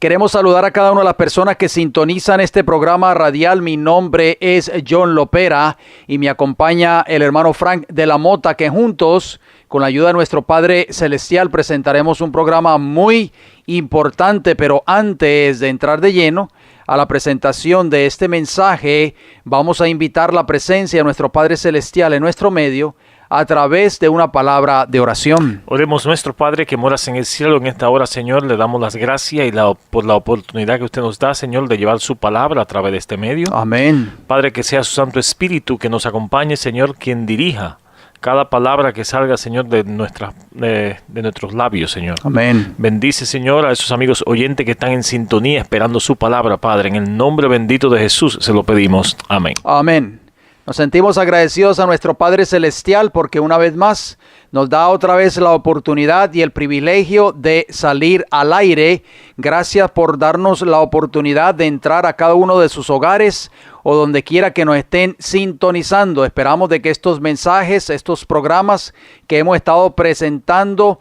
Queremos saludar a cada una de las personas que sintonizan este programa radial. Mi nombre es John Lopera y me acompaña el hermano Frank de la Mota, que juntos, con la ayuda de nuestro Padre Celestial, presentaremos un programa muy importante. Pero antes de entrar de lleno a la presentación de este mensaje, vamos a invitar la presencia de nuestro Padre Celestial en nuestro medio a través de una palabra de oración. Oremos. Nuestro Padre que moras en el cielo, en esta hora, Señor, le damos las gracias por la oportunidad que usted nos da, Señor, de llevar su palabra a través de este medio. Amén. Padre, que sea su Santo Espíritu que nos acompañe, Señor, quien dirija cada palabra que salga, Señor, de nuestros labios, Señor. Amén. Bendice, Señor, a esos amigos oyentes que están en sintonía esperando su palabra, Padre. En el nombre bendito de Jesús se lo pedimos. Amén. Amén. Nos sentimos agradecidos a nuestro Padre Celestial porque una vez más nos da otra vez la oportunidad y el privilegio de salir al aire. Gracias por darnos la oportunidad de entrar a cada uno de sus hogares o donde quiera que nos estén sintonizando. Esperamos de que estos mensajes, estos programas que hemos estado presentando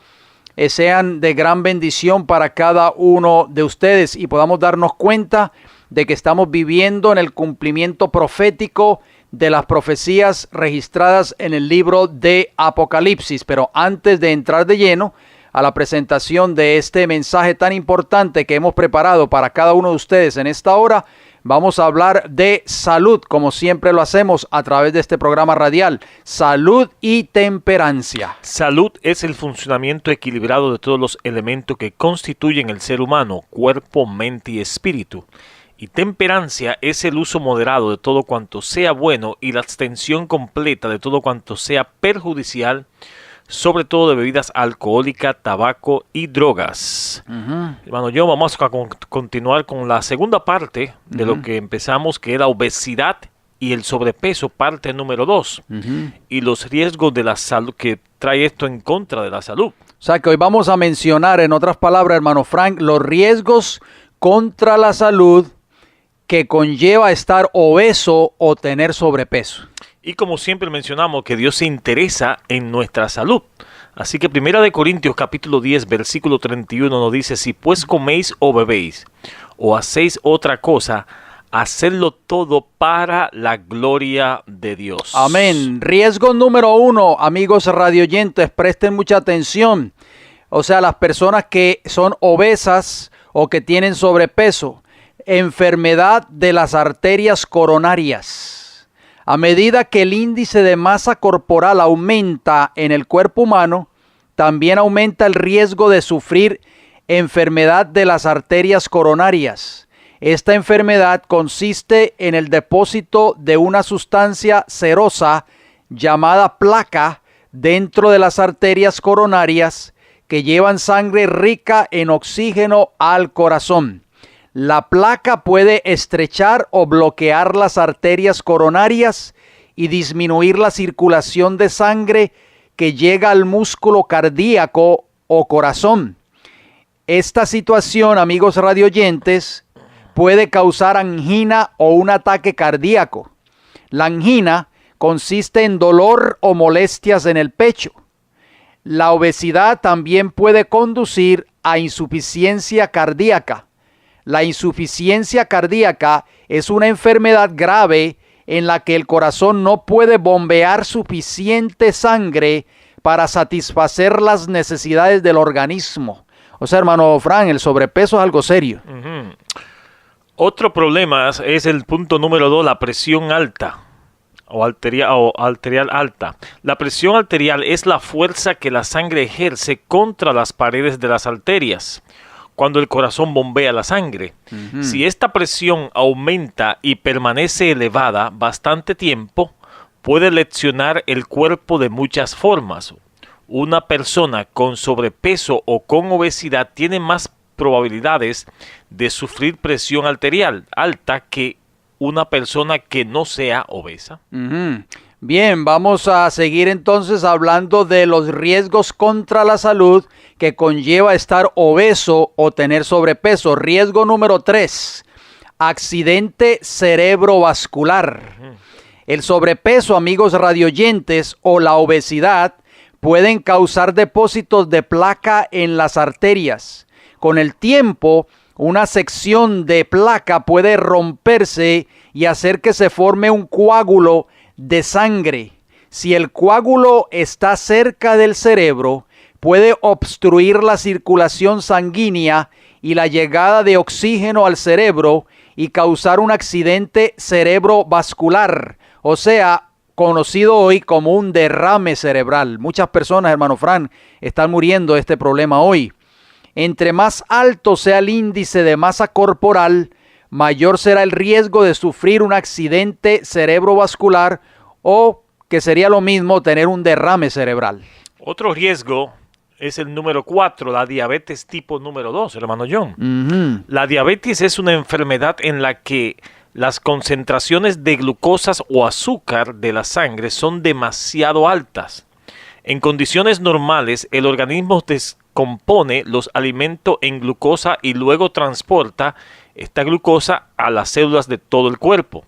sean de gran bendición para cada uno de ustedes y podamos darnos cuenta de que estamos viviendo en el cumplimiento profético de las profecías registradas en el libro de Apocalipsis. Pero antes de entrar de lleno a la presentación de este mensaje tan importante que hemos preparado para cada uno de ustedes en esta hora, vamos a hablar de salud, como siempre lo hacemos a través de este programa radial. Salud y temperancia. Salud es el funcionamiento equilibrado de todos los elementos que constituyen el ser humano, cuerpo, mente y espíritu. Y temperancia es el uso moderado de todo cuanto sea bueno y la abstención completa de todo cuanto sea perjudicial, sobre todo de bebidas alcohólicas, tabaco y drogas. Hermano, yo vamos a continuar con la segunda parte de lo que empezamos, que era obesidad y el sobrepeso, parte número 2, y los riesgos de la salud que trae esto en contra de la salud. O sea que hoy vamos a mencionar, en otras palabras, hermano Frank, los riesgos contra la salud que conlleva estar obeso o tener sobrepeso. Y como siempre mencionamos, que Dios se interesa en nuestra salud. Así que 1 Corintios capítulo 10, versículo 31 nos dice: si pues coméis o bebéis o hacéis otra cosa, hacedlo todo para la gloria de Dios. Amén. Riesgo número 1, amigos radioyentes, presten mucha atención. O sea, las personas que son obesas o que tienen sobrepeso. Enfermedad de las arterias coronarias. A medida que el índice de masa corporal aumenta en el cuerpo humano, también aumenta el riesgo de sufrir enfermedad de las arterias coronarias. Esta enfermedad consiste en el depósito de una sustancia cerosa llamada placa dentro de las arterias coronarias que llevan sangre rica en oxígeno al corazón. La placa puede estrechar o bloquear las arterias coronarias y disminuir la circulación de sangre que llega al músculo cardíaco o corazón. Esta situación, amigos radioyentes, puede causar angina o un ataque cardíaco. La angina consiste en dolor o molestias en el pecho. La obesidad también puede conducir a insuficiencia cardíaca. La insuficiencia cardíaca es una enfermedad grave en la que el corazón no puede bombear suficiente sangre para satisfacer las necesidades del organismo. O sea, hermano Fran, el sobrepeso es algo serio. Otro problema es el punto número 2, la presión alta o arterial alta. La presión arterial es la fuerza que la sangre ejerce contra las paredes de las arterias cuando el corazón bombea la sangre. Si esta presión aumenta y permanece elevada bastante tiempo, puede lesionar el cuerpo de muchas formas. Una persona con sobrepeso o con obesidad tiene más probabilidades de sufrir presión arterial alta que una persona que no sea obesa. Bien, vamos a seguir entonces hablando de los riesgos contra la salud que conlleva estar obeso o tener sobrepeso. Riesgo número 3, accidente cerebrovascular. El sobrepeso, amigos radioyentes, o la obesidad pueden causar depósitos de placa en las arterias. Con el tiempo, una sección de placa puede romperse y hacer que se forme un coágulo de sangre. Si el coágulo está cerca del cerebro, puede obstruir la circulación sanguínea y la llegada de oxígeno al cerebro y causar un accidente cerebrovascular, o sea, conocido hoy como un derrame cerebral. Muchas personas, hermano Fran, están muriendo de este problema hoy. Entre más alto sea el índice de masa corporal, mayor será el riesgo de sufrir un accidente cerebrovascular o, que sería lo mismo, tener un derrame cerebral. Otro riesgo es el número 4, la diabetes tipo número 2, hermano John. La diabetes es una enfermedad en la que las concentraciones de glucosas o azúcar de la sangre son demasiado altas. En condiciones normales, el organismo descompone los alimentos en glucosa y luego transporta esta glucosa a las células de todo el cuerpo.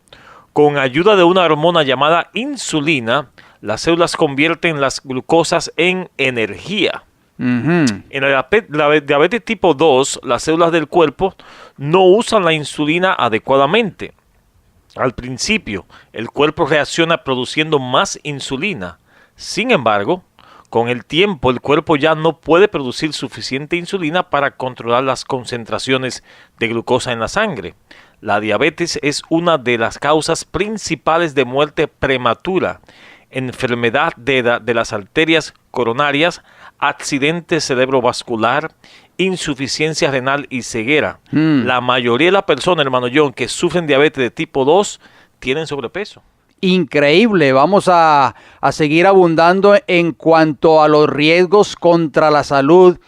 Con ayuda de una hormona llamada insulina, las células convierten las glucosas en energía. En la diabetes tipo 2, las células del cuerpo no usan la insulina adecuadamente. Al principio, el cuerpo reacciona produciendo más insulina. Sin embargo, con el tiempo, el cuerpo ya no puede producir suficiente insulina para controlar las concentraciones de glucosa en la sangre. La diabetes es una de las causas principales de muerte prematura, enfermedad de las arterias coronarias, accidente cerebrovascular, insuficiencia renal y ceguera. La mayoría de las personas, hermano John, que sufren diabetes de tipo 2 tienen sobrepeso. Increíble. Vamos a seguir abundando en cuanto a los riesgos contra la salud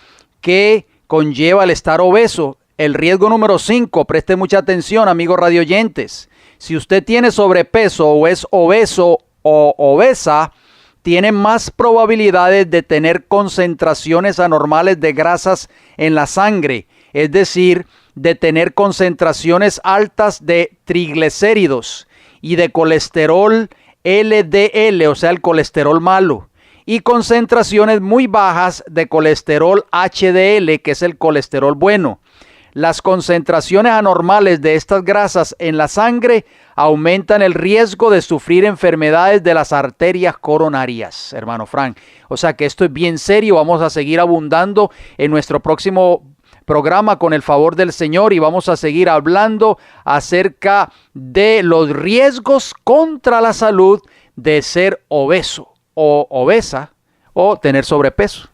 que conlleva el estar obeso. El riesgo número 5, preste mucha atención, amigos radioyentes. Si usted tiene sobrepeso o es obeso o obesa, tiene más probabilidades de tener concentraciones anormales de grasas en la sangre, es decir, de tener concentraciones altas de triglicéridos y de colesterol LDL, o sea, el colesterol malo, y concentraciones muy bajas de colesterol HDL, que es el colesterol bueno. Las concentraciones anormales de estas grasas en la sangre aumentan el riesgo de sufrir enfermedades de las arterias coronarias, hermano Frank. O sea que esto es bien serio. Vamos a seguir abundando en nuestro próximo programa con el favor del Señor y vamos a seguir hablando acerca de los riesgos contra la salud de ser obeso o obesa o tener sobrepeso.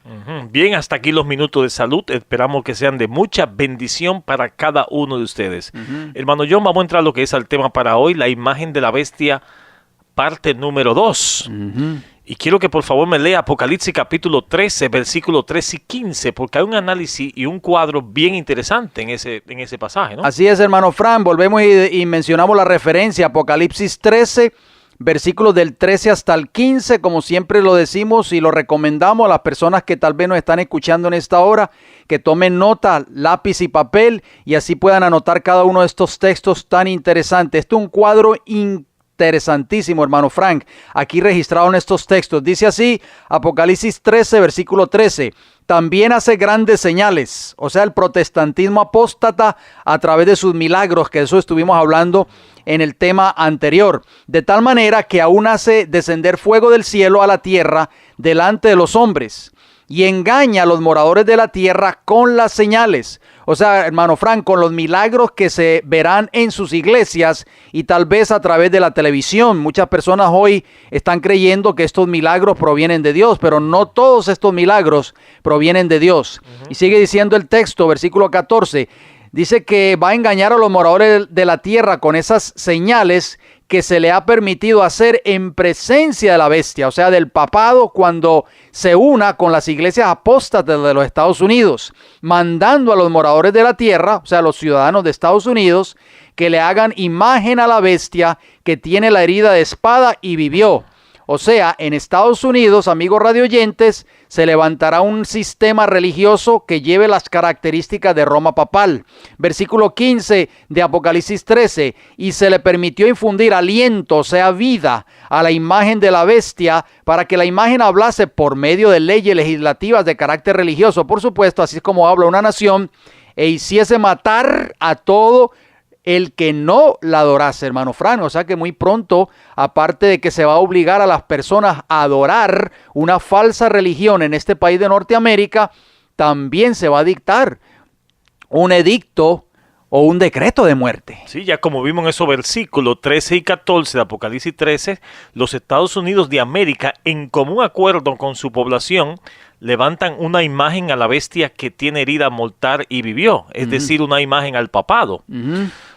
Bien, hasta aquí los minutos de salud. Esperamos que sean de mucha bendición para cada uno de ustedes. Hermano John, vamos a entrar a lo que es el tema para hoy, la imagen de la bestia, parte número 2. Y quiero que por favor me lea Apocalipsis capítulo 13, versículos 13 y 15, porque hay un análisis y un cuadro bien interesante en ese pasaje, ¿no? Así es, hermano Fran. Volvemos y mencionamos la referencia, Apocalipsis 13, versículos del 13 hasta el 15, como siempre lo decimos y lo recomendamos a las personas que tal vez nos están escuchando en esta hora, que tomen nota, lápiz y papel, y así puedan anotar cada uno de estos textos tan interesantes. Este es un cuadro interesantísimo, hermano Frank, aquí registrado en estos textos. Dice así, Apocalipsis 13, versículo 13. También hace grandes señales, o sea, el protestantismo apóstata a través de sus milagros, que eso estuvimos hablando en el tema anterior, de tal manera que aún hace descender fuego del cielo a la tierra delante de los hombres y engaña a los moradores de la tierra con las señales. O sea, hermano Frank, con los milagros que se verán en sus iglesias y tal vez a través de la televisión. Muchas personas hoy están creyendo que estos milagros provienen de Dios, pero no todos estos milagros provienen de Dios. Y sigue diciendo el texto, versículo 14, dice que va a engañar a los moradores de la tierra con esas señales que se le ha permitido hacer en presencia de la bestia, o sea, del papado, cuando se una con las iglesias apóstatas de los Estados Unidos, mandando a los moradores de la tierra, o sea, a los ciudadanos de Estados Unidos, que le hagan imagen a la bestia que tiene la herida de espada y vivió. O sea, en Estados Unidos, amigos radioyentes, se levantará un sistema religioso que lleve las características de Roma papal. Versículo 15 de Apocalipsis 13, y se le permitió infundir aliento, o sea, vida, a la imagen de la bestia, para que la imagen hablase por medio de leyes legislativas de carácter religioso. Por supuesto, así es como habla una nación e hiciese matar a todo el que no la adorase, hermano Fran. O sea que muy pronto, aparte de que se va a obligar a las personas a adorar una falsa religión en este país de Norteamérica, también se va a dictar un edicto o un decreto de muerte. Sí, ya como vimos en esos versículos 13 y 14 de Apocalipsis 13, los Estados Unidos de América, en común acuerdo con su población, levantan una imagen a la bestia que tiene herida mortal y vivió, es decir, una imagen al papado.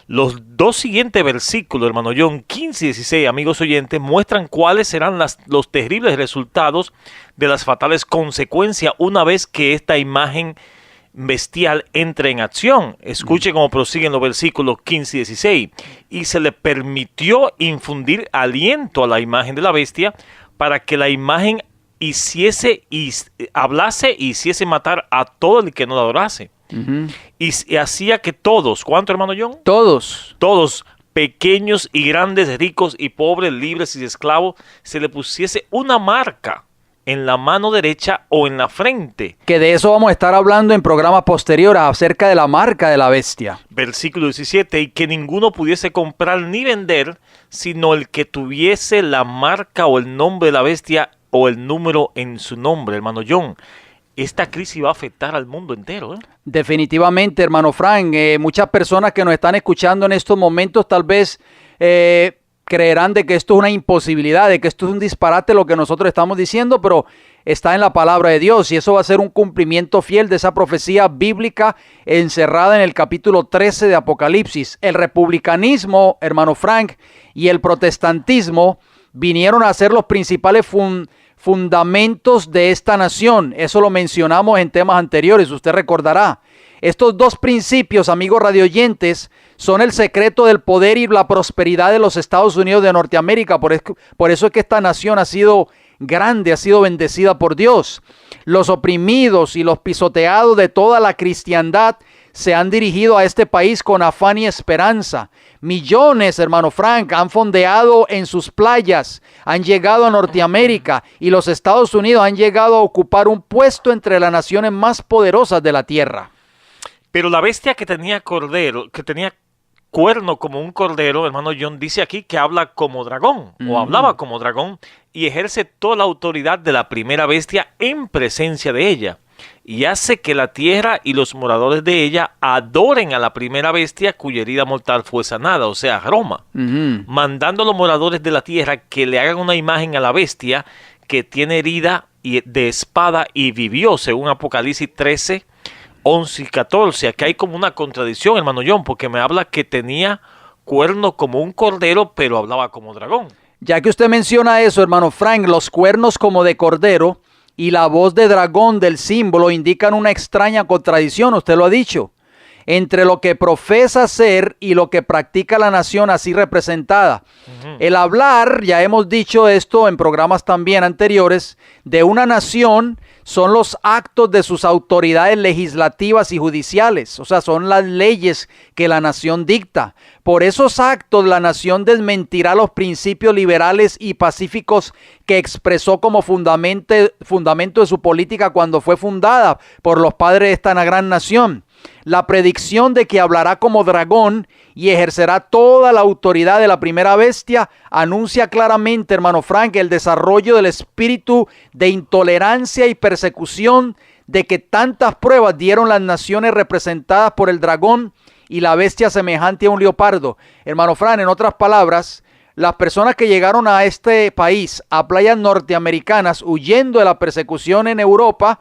Los dos siguientes versículos, hermano John, 15 y 16, amigos oyentes, muestran cuáles serán los terribles resultados de las fatales consecuencias una vez que esta imagen bestial entre en acción. Escuche cómo prosiguen los versículos 15 y 16. Y se le permitió infundir aliento a la imagen de la bestia para que la imagen hablase y hiciese matar a todo el que no la adorase. Y hacía que todos, ¿cuánto, hermano John? Todos, pequeños y grandes, ricos y pobres, libres y esclavos, se le pusiese una marca en la mano derecha o en la frente. Que de eso vamos a estar hablando en programas posteriores, acerca de la marca de la bestia. Versículo 17, y que ninguno pudiese comprar ni vender, sino el que tuviese la marca o el nombre de la bestia o el número en su nombre, hermano John. Esta crisis va a afectar al mundo entero, ¿eh? Definitivamente, hermano Frank. Muchas personas que nos están escuchando en estos momentos tal vez creerán de que esto es una imposibilidad, de que esto es un disparate lo que nosotros estamos diciendo, pero está en la palabra de Dios y eso va a ser un cumplimiento fiel de esa profecía bíblica encerrada en el capítulo 13 de Apocalipsis. El republicanismo, hermano Frank, y el protestantismo vinieron a ser los principales fundamentos de esta nación. Eso lo mencionamos en temas anteriores, usted recordará. Estos dos principios, amigos radioyentes, son el secreto del poder y la prosperidad de los Estados Unidos de Norteamérica. Por eso es que esta nación ha sido grande, ha sido bendecida por Dios. Los oprimidos y los pisoteados de toda la cristiandad se han dirigido a este país con afán y esperanza. Millones, hermano Frank, han fondeado en sus playas, han llegado a Norteamérica y los Estados Unidos han llegado a ocupar un puesto entre las naciones más poderosas de la tierra. Pero la bestia que tenía cuerno como un cordero, hermano John, dice aquí que habla como dragón, o hablaba como dragón, y ejerce toda la autoridad de la primera bestia en presencia de ella, y hace que la tierra y los moradores de ella adoren a la primera bestia cuya herida mortal fue sanada, o sea, Roma, mandando a los moradores de la tierra que le hagan una imagen a la bestia que tiene herida de espada y vivió, según Apocalipsis 13, 11 y 14. Aquí hay como una contradicción, hermano John, porque me habla que tenía cuerno como un cordero, pero hablaba como dragón. Ya que usted menciona eso, hermano Frank, los cuernos como de cordero y la voz de dragón del símbolo indican una extraña contradicción, usted lo ha dicho, entre lo que profesa ser y lo que practica la nación así representada. El hablar, ya hemos dicho esto en programas también anteriores, de una nación son los actos de sus autoridades legislativas y judiciales, o sea, son las leyes que la nación dicta. Por esos actos la nación desmentirá los principios liberales y pacíficos que expresó como fundamento de su política cuando fue fundada por los padres de esta gran nación. La predicción de que hablará como dragón y ejercerá toda la autoridad de la primera bestia anuncia claramente, hermano Frank, el desarrollo del espíritu de intolerancia y persecución de que tantas pruebas dieron las naciones representadas por el dragón y la bestia semejante a un leopardo. Hermano Frank, en otras palabras, las personas que llegaron a este país, a playas norteamericanas, huyendo de la persecución en Europa,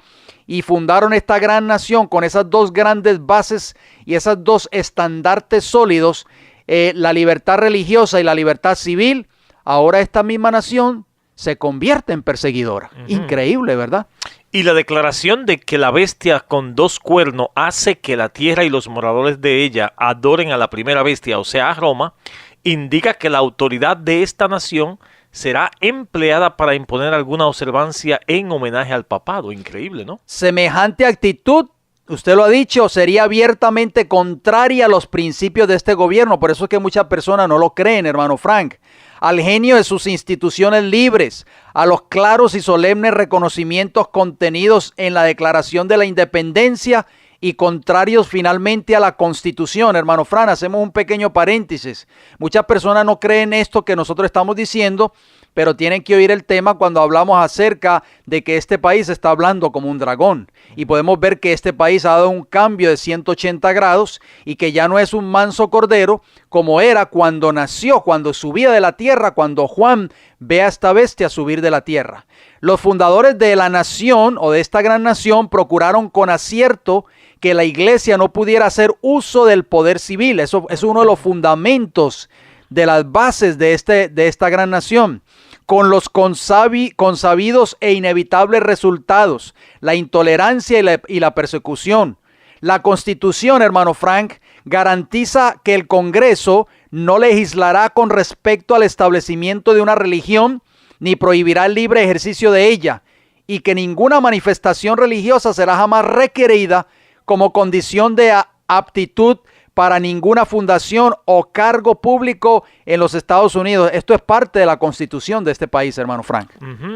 y fundaron esta gran nación con esas dos grandes bases y esas dos estandartes sólidos, la libertad religiosa y la libertad civil. Ahora esta misma nación se convierte en perseguidora. Increíble, ¿verdad? Y la declaración de que la bestia con dos cuernos hace que la tierra y los moradores de ella adoren a la primera bestia, o sea, a Roma, indica que la autoridad de esta nación será empleada para imponer alguna observancia en homenaje al papado. Increíble, ¿no? Semejante actitud, usted lo ha dicho, sería abiertamente contraria a los principios de este gobierno. Por eso es que muchas personas no lo creen, hermano Frank. Al genio de sus instituciones libres, a los claros y solemnes reconocimientos contenidos en la Declaración de la Independencia y contrarios finalmente a la Constitución. Hermano Fran, hacemos un pequeño paréntesis. Muchas personas no creen esto que nosotros estamos diciendo, pero tienen que oír el tema cuando hablamos acerca de que este país está hablando como un dragón. Y podemos ver que este país ha dado un cambio de 180 grados y que ya no es un manso cordero como era cuando nació, cuando subía de la tierra, cuando Juan ve a esta bestia subir de la tierra. Los fundadores de la nación o de esta gran nación procuraron con acierto que la iglesia no pudiera hacer uso del poder civil. Eso es uno de los fundamentos de las bases de esta gran nación, con los consabidos e inevitables resultados, la intolerancia y la persecución. La Constitución, hermano Frank, garantiza que el Congreso no legislará con respecto al establecimiento de una religión, ni prohibirá el libre ejercicio de ella, y que ninguna manifestación religiosa será jamás requerida como condición de aptitud para ninguna fundación o cargo público en los Estados Unidos. Esto es parte de la Constitución de este país, hermano Frank.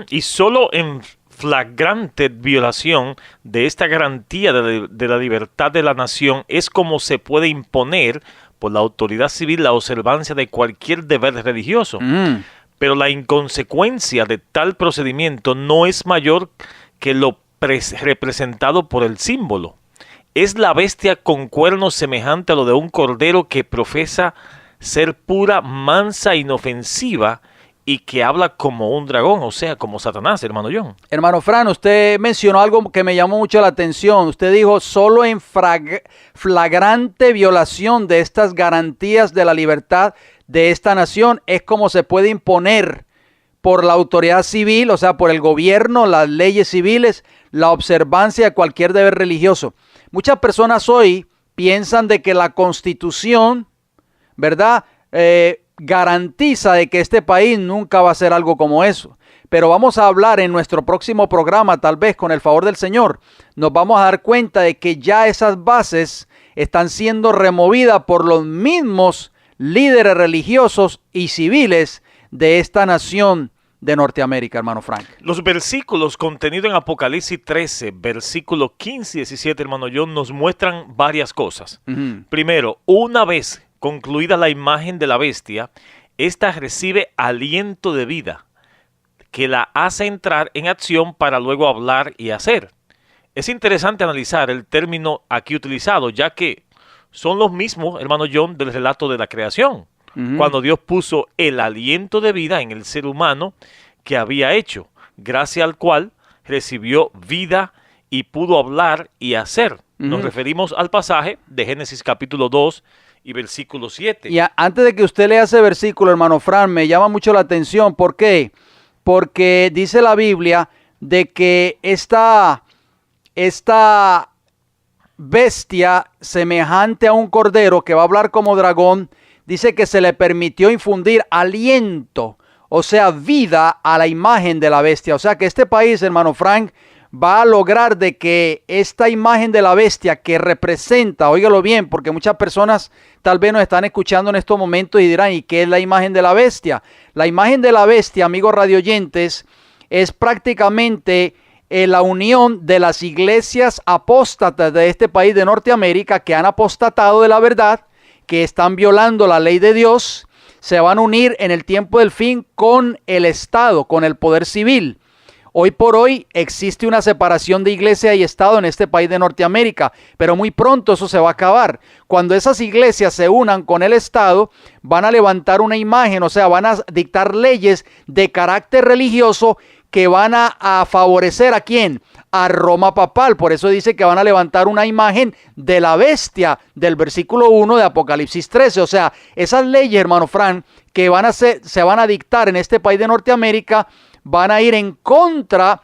Y solo en flagrante violación de esta garantía de la libertad de la nación es como se puede imponer por la autoridad civil la observancia de cualquier deber religioso. Pero la inconsecuencia de tal procedimiento no es mayor que lo representado por el símbolo. Es la bestia con cuernos semejante a lo de un cordero que profesa ser pura, mansa, inofensiva y que habla como un dragón, o sea, como Satanás, hermano John. Hermano Fran, usted mencionó algo que me llamó mucho la atención. Usted dijo, solo en flagrante violación de estas garantías de la libertad de esta nación es como se puede imponer por la autoridad civil, o sea, por el gobierno, las leyes civiles, la observancia de cualquier deber religioso. Muchas personas hoy piensan de que la Constitución, ¿verdad?, garantiza de que este país nunca va a hacer algo como eso. Pero vamos a hablar en nuestro próximo programa, tal vez con el favor del Señor, nos vamos a dar cuenta de que ya esas bases están siendo removidas por los mismos líderes religiosos y civiles de esta nación de Norteamérica, hermano Frank. Los versículos contenidos en Apocalipsis 13, versículos 15 y 17, hermano John, nos muestran varias cosas. Primero, una vez concluida la imagen de la bestia, ésta recibe aliento de vida, que la hace entrar en acción para luego hablar y hacer. Es interesante analizar el término aquí utilizado, ya que son los mismos, hermano John, del relato de la creación. Cuando Dios puso el aliento de vida en el ser humano que había hecho, gracias al cual recibió vida y pudo hablar y hacer. Nos referimos al pasaje de Génesis capítulo 2 y versículo 7. Y antes de que usted lea ese versículo, hermano Fran, me llama mucho la atención. ¿Por qué? Porque dice la Biblia de que esta bestia semejante a un cordero que va a hablar como dragón, dice que se le permitió infundir aliento, o sea, vida a la imagen de la bestia. O sea que este país, hermano Frank, va a lograr de que esta imagen de la bestia que representa, óigalo bien, porque muchas personas tal vez nos están escuchando en estos momentos y dirán, ¿y qué es la imagen de la bestia? La imagen de la bestia, amigos radioyentes, es prácticamente la unión de las iglesias apóstatas de este país de Norteamérica que han apostatado de la verdad, que están violando la ley de Dios, se van a unir en el tiempo del fin con el Estado, con el poder civil. Hoy por hoy existe una separación de iglesia y Estado en este país de Norteamérica, pero muy pronto eso se va a acabar. Cuando esas iglesias se unan con el Estado, van a levantar una imagen, o sea, van a dictar leyes de carácter religioso que van a favorecer ¿a quién? A Roma papal. Por eso dice que van a levantar una imagen de la bestia del versículo 1 de Apocalipsis 13. O sea, esas leyes, hermano Fran, que se van a dictar en este país de Norteamérica, van a ir en contra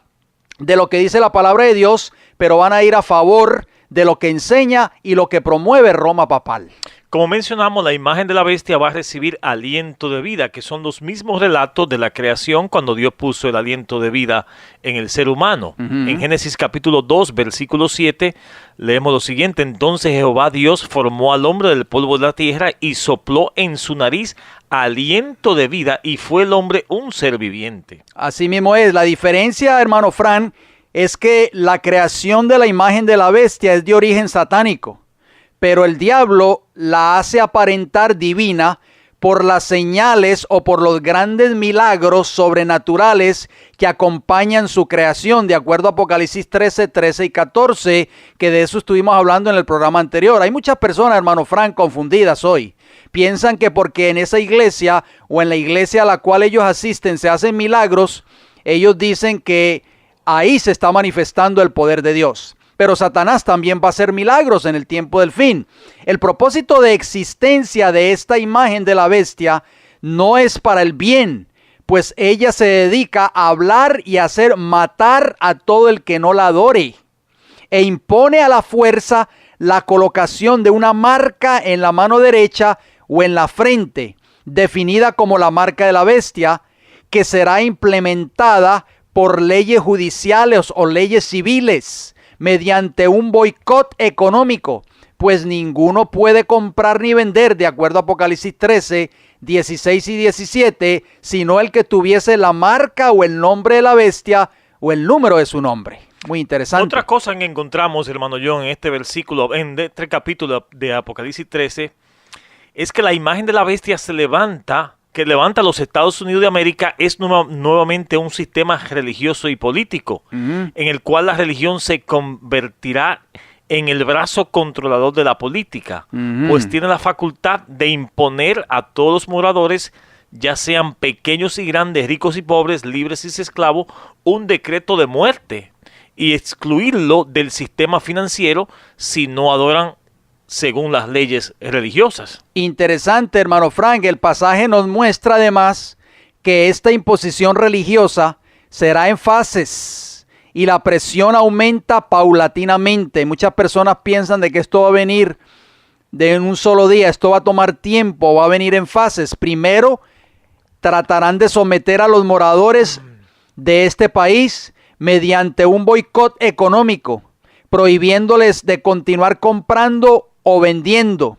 de lo que dice la palabra de Dios, pero van a ir a favor de lo que enseña y lo que promueve Roma papal. Como mencionamos, la imagen de la bestia va a recibir aliento de vida, que son los mismos relatos de la creación cuando Dios puso el aliento de vida en el ser humano. En Génesis capítulo 2, versículo 7, leemos lo siguiente: entonces Jehová Dios formó al hombre del polvo de la tierra y sopló en su nariz aliento de vida, y fue el hombre un ser viviente. Así mismo es. La diferencia, hermano Fran, es que la creación de la imagen de la bestia es de origen satánico, pero el diablo la hace aparentar divina por las señales o por los grandes milagros sobrenaturales que acompañan su creación, de acuerdo a Apocalipsis 13, 13 y 14, que de eso estuvimos hablando en el programa anterior. Hay muchas personas, hermano Frank, confundidas hoy. Piensan que porque en esa iglesia o en la iglesia a la cual ellos asisten se hacen milagros, ellos dicen que ahí se está manifestando el poder de Dios. Pero Satanás también va a hacer milagros en el tiempo del fin. El propósito de existencia de esta imagen de la bestia no es para el bien, pues ella se dedica a hablar y a hacer matar a todo el que no la adore, e impone a la fuerza la colocación de una marca en la mano derecha o en la frente, definida como la marca de la bestia, que será implementada por leyes judiciales o leyes civiles, mediante un boicot económico, pues ninguno puede comprar ni vender, de acuerdo a Apocalipsis 13, 16 y 17, sino el que tuviese la marca o el nombre de la bestia o el número de su nombre. Muy interesante. Otra cosa que encontramos, hermano John, en este versículo, en este capítulo de Apocalipsis 13, es que la imagen de la bestia que levanta a los Estados Unidos de América es nuevamente un sistema religioso y político, en el cual la religión se convertirá en el brazo controlador de la política, pues tiene la facultad de imponer a todos los moradores, ya sean pequeños y grandes, ricos y pobres, libres y esclavos, un decreto de muerte y excluirlo del sistema financiero si no adoran según las leyes religiosas. Interesante, hermano Frank. El pasaje nos muestra además que esta imposición religiosa será en fases y la presión aumenta paulatinamente. Muchas personas piensan de que esto va a venir de un solo día, esto va a tomar tiempo, va a venir en fases. Primero, tratarán de someter a los moradores de este país mediante un boicot económico, prohibiéndoles de continuar comprando o vendiendo.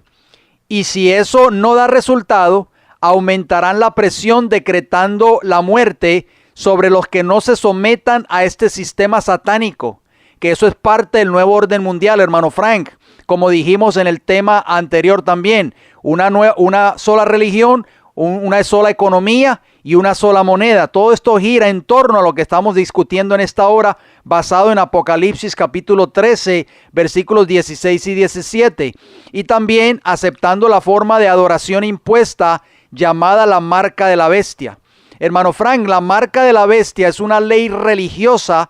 Y si eso no da resultado, aumentarán la presión decretando la muerte sobre los que no se sometan a este sistema satánico, que eso es parte del nuevo orden mundial, hermano Frank. Como dijimos en el tema anterior también, una sola religión, una sola economía y una sola moneda. Todo esto gira en torno a lo que estamos discutiendo en esta hora, basado en Apocalipsis capítulo 13, versículos 16 y 17. Y también aceptando la forma de adoración impuesta llamada la marca de la bestia. Hermano Frank, la marca de la bestia es una ley religiosa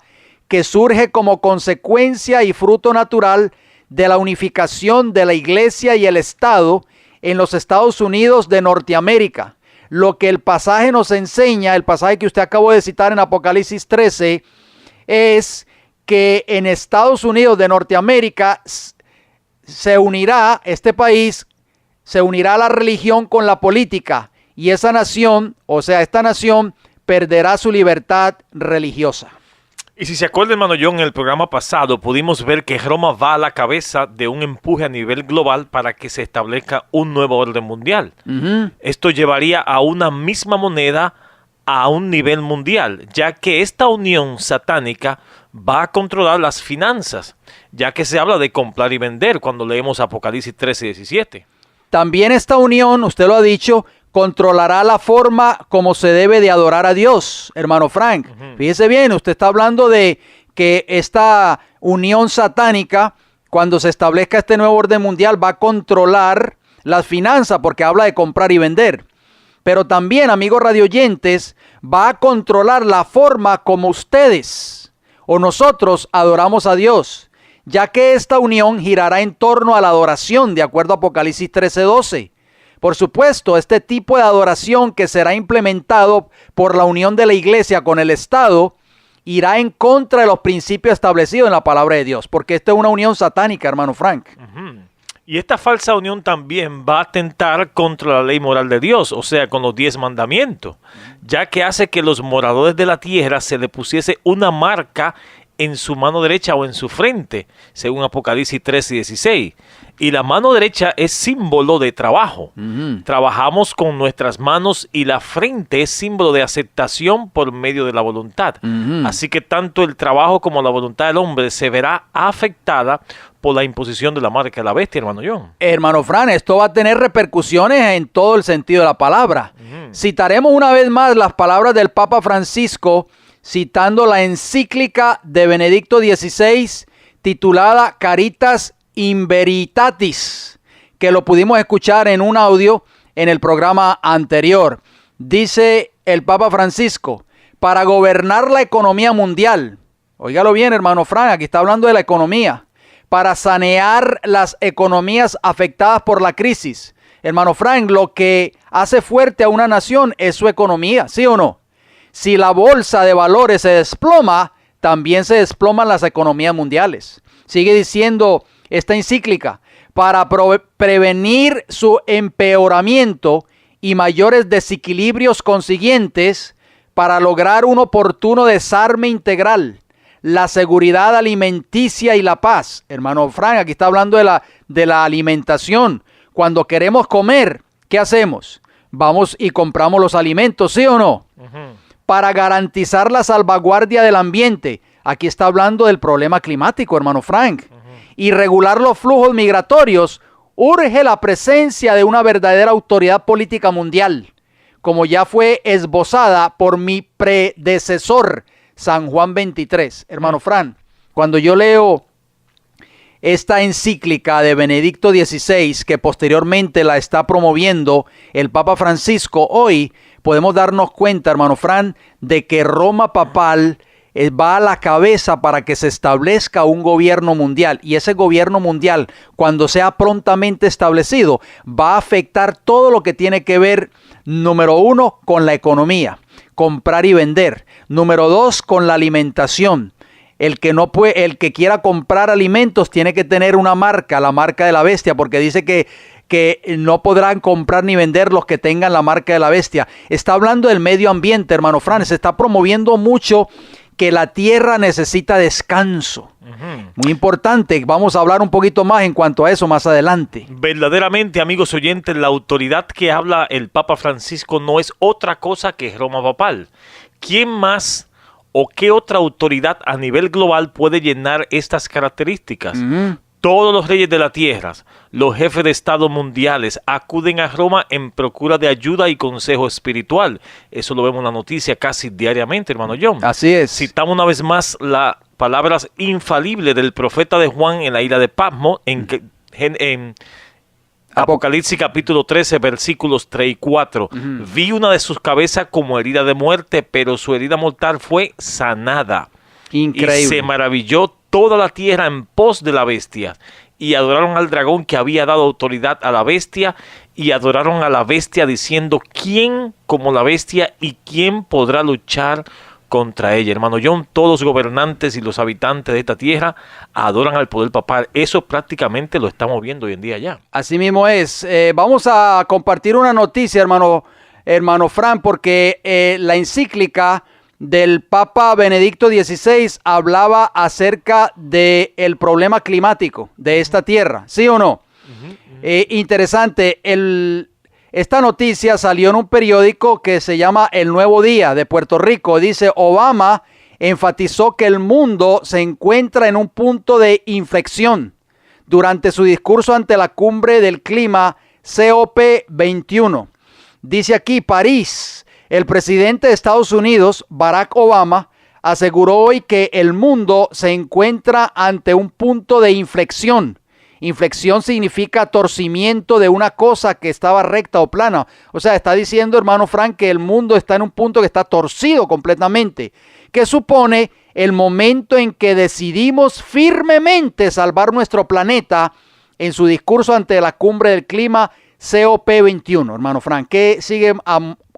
que surge como consecuencia y fruto natural de la unificación de la iglesia y el Estado en los Estados Unidos de Norteamérica. Lo que el pasaje nos enseña, el pasaje que usted acabó de citar en Apocalipsis 13, es que en Estados Unidos de Norteamérica se unirá, este país, se unirá la religión con la política, y esa nación, o sea, esta nación, perderá su libertad religiosa. Y si se acuerda, hermano John, en el programa pasado pudimos ver que Roma va a la cabeza de un empuje a nivel global para que se establezca un nuevo orden mundial. Esto llevaría a una misma moneda a un nivel mundial, ya que esta unión satánica va a controlar las finanzas, ya que se habla de comprar y vender cuando leemos Apocalipsis 13 y 17. También esta unión, usted lo ha dicho, controlará la forma como se debe de adorar a Dios, hermano Frank. Fíjese bien, usted está hablando de que esta unión satánica, cuando se establezca este nuevo orden mundial, va a controlar las finanzas, porque habla de comprar y vender. Pero también, amigos radioyentes, va a controlar la forma como ustedes o nosotros adoramos a Dios, ya que esta unión girará en torno a la adoración, de acuerdo a Apocalipsis 13:12. Por supuesto, este tipo de adoración que será implementado por la unión de la iglesia con el Estado irá en contra de los principios establecidos en la palabra de Dios, porque esta es una unión satánica, hermano Frank. Y esta falsa unión también va a atentar contra la ley moral de Dios, o sea, con los 10 mandamientos, ya que hace que los moradores de la tierra se le pusiese una marca en su mano derecha o en su frente, según Apocalipsis 13 y 16. Y la mano derecha es símbolo de trabajo. Trabajamos con nuestras manos y la frente es símbolo de aceptación por medio de la voluntad. Así que tanto el trabajo como la voluntad del hombre se verá afectada por la imposición de la marca de la bestia, hermano John. Hermano Fran, esto va a tener repercusiones en todo el sentido de la palabra. Citaremos una vez más las palabras del Papa Francisco, citando la encíclica de Benedicto XVI titulada Caritas in Veritatis, que lo pudimos escuchar en un audio en el programa anterior. Dice el Papa Francisco, para gobernar la economía mundial, óigalo bien, hermano Fran, aquí está hablando de la economía, para sanear las economías afectadas por la crisis. Hermano Frank, lo que hace fuerte a una nación es su economía, ¿sí o no? Si la bolsa de valores se desploma, también se desploman las economías mundiales. Sigue diciendo esta encíclica, para prevenir su empeoramiento y mayores desequilibrios consiguientes, para lograr un oportuno desarme integral, la seguridad alimenticia y la paz. Hermano Frank, aquí está hablando de la alimentación. Cuando queremos comer, ¿qué hacemos? Vamos y compramos los alimentos, ¿sí o no? Para garantizar la salvaguardia del ambiente. Aquí está hablando del problema climático, hermano Frank. Y regular los flujos migratorios, urge la presencia de una verdadera autoridad política mundial, como ya fue esbozada por mi predecesor, San Juan 23. Hermano Fran, cuando yo leo esta encíclica de Benedicto XVI, que posteriormente la está promoviendo el Papa Francisco, hoy podemos darnos cuenta, hermano Fran, de que Roma papal va a la cabeza para que se establezca un gobierno mundial. Y ese gobierno mundial, cuando sea prontamente establecido, va a afectar todo lo que tiene que ver, número uno, con la economía, comprar y vender. Número dos, con la alimentación. El que quiera comprar alimentos tiene que tener una marca, la marca de la bestia, porque dice que no podrán comprar ni vender los que tengan la marca de la bestia. Está hablando del medio ambiente, hermano Fran. Se está promoviendo mucho que la tierra necesita descanso. Muy importante. Vamos a hablar un poquito más en cuanto a eso más adelante. Verdaderamente, amigos oyentes, la autoridad que habla el Papa Francisco no es otra cosa que Roma papal. ¿Quién más o qué otra autoridad a nivel global puede llenar estas características? Todos los reyes de la tierra, los jefes de estado mundiales acuden a Roma en procura de ayuda y consejo espiritual. Eso lo vemos en la noticia casi diariamente, hermano John. Así es. Citamos una vez más las palabras infalibles del profeta de Juan en la isla de Patmos, en Apocalipsis capítulo 13, versículos 3 y 4. Vi una de sus cabezas como herida de muerte, pero su herida mortal fue sanada. Increíble. Y se maravilló toda la tierra en pos de la bestia, y adoraron al dragón que había dado autoridad a la bestia, y adoraron a la bestia diciendo, ¿quién como la bestia y quién podrá luchar contra ella? Hermano John, todos los gobernantes y los habitantes de esta tierra adoran al poder papal. Eso prácticamente lo estamos viendo hoy en día ya. Así mismo es. Vamos a compartir una noticia, hermano Fran, porque la encíclica del Papa Benedicto XVI hablaba acerca del problema climático de esta tierra, ¿sí o no? Interesante, esta noticia salió en un periódico que se llama El Nuevo Día de Puerto Rico. Dice, Obama enfatizó que el mundo se encuentra en un punto de inflexión durante su discurso ante la cumbre del clima COP21. Dice aquí, París. El presidente de Estados Unidos, Barack Obama, aseguró hoy que el mundo se encuentra ante un punto de inflexión. Inflexión significa torcimiento de una cosa que estaba recta o plana. O sea, está diciendo, hermano Frank, que el mundo está en un punto que está torcido completamente, que supone el momento en que decidimos firmemente salvar nuestro planeta. En su discurso ante la cumbre del clima COP21, hermano Frank, ¿qué sigue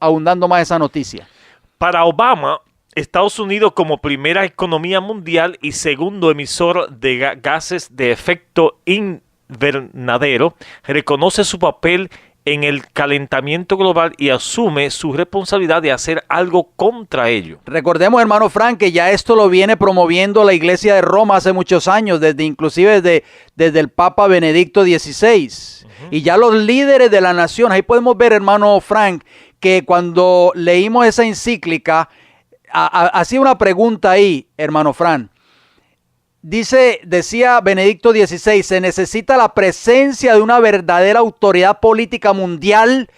ahondando más esa noticia? Para Obama, Estados Unidos como primera economía mundial y segundo emisor de gases de efecto invernadero reconoce su papel en el calentamiento global y asume su responsabilidad de hacer algo contra ello. Recordemos, hermano Frank, que ya esto lo viene promoviendo la Iglesia de Roma hace muchos años, desde el Papa Benedicto XVI. Y ya los líderes de la nación, ahí podemos ver, hermano Frank, que cuando leímos esa encíclica, hacía una pregunta ahí, hermano Frank. Decía Benedicto XVI, se necesita la presencia de una verdadera autoridad política mundial,